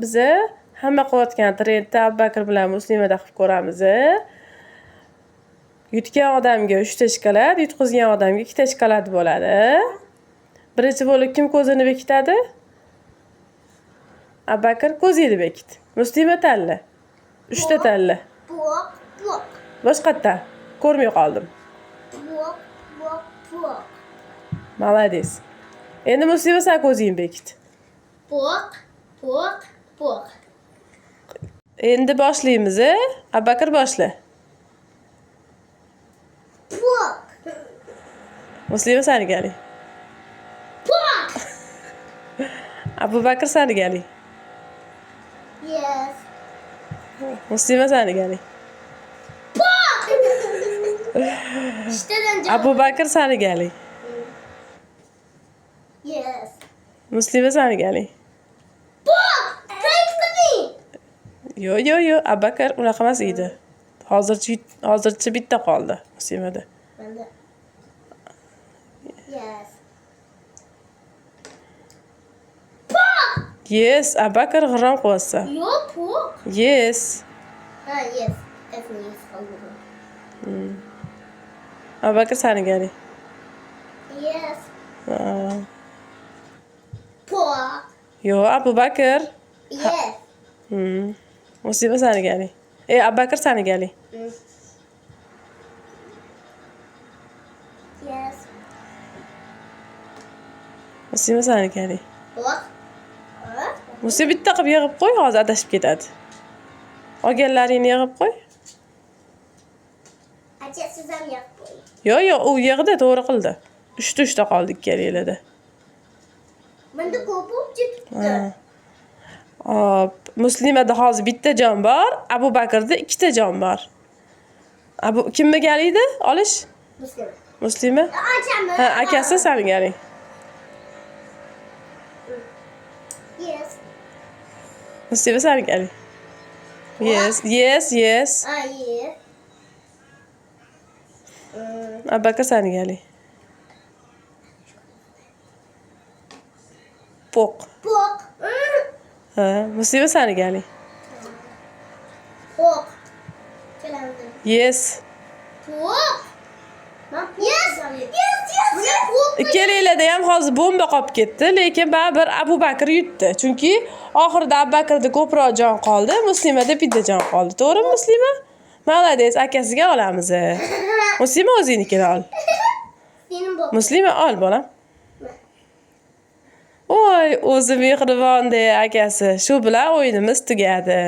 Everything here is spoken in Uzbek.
biza hamma qilayotgan trendda Abubakr bilan Muslimada qilib ko'ramiz. Yutgan odamga 3 ta shokolad, yutqizgan odamga 2 ta shokolad bo'ladi. Birinchi bo'lib kim ko'zini bekitadi? Abubakr ko'zingni bekit. Muslima tanla. 3 ta tanla. Buok. Boshqatda ko'rmay qoldim. Buok. Молодец. Endi Muslima sen ko'zingni bekit. Buok. Endi boshlaymiz. Abubakr boshla. Buok. Muslima seni keling. Buok. Abubakr seni keling. Yes. Muslima seni keling. İşte Abubakr seni keling. Yes. Muslima seni keling. Buok. Thanks to me. Yo. Abubakr unaqa emas edi. Hozircha bitta qoldi Muslimada. Bende. Yes. Yes, Abubakr g'irrom qilyapsa. Yok buok. Yes. Ha yes. Definitely yes. Oldu. Abubakr seni keling. Yes. Ha. Buok. Yo, Abubakr. Yes. Muslima seni keling. Abubakr seni keling. Yes. Muslima seni keling. Buok. Muslima bitta qilib yig'ib qo'y, hozir adashib ketadi. Olganlaringni yig'ib qo'y. Acha siz ham yapmayın. Yo, u yig'di, to'g'ri qildi. 3 ta qoldi ikkalanglarda. Bende kopup çıktı. Hop, Muslimada hozir bitta jon bor, Abubakrda 2 ta jon bor. Kimga keladi? Olish? Muslim. Muslima? Açamı. Ha, akasi seni keling. Yes. Muslima seni keling. Yes. Hayır. Abubakr seni keling. Poq. Buok. Ha, Muslima seni keling. Buok. Çelendim. Yes. Buok. Yes. Bu ne buok? Ikkalanglarda ham hozir bomba qolib ketdi, lekin baribir Abubakr yutdi. Chunki oxirida Abubakrda ko'proq jon qoldi, Muslimada bitta jon qoldi. To'g'rimi, Muslima? Молодец, akasiga olamiz. Muslima o'zingnikini ol. Senin buok. Muslima ol, bolam. Voy, o'zi mehribon-da akasi. Shu bilan o'yinimiz tugadi.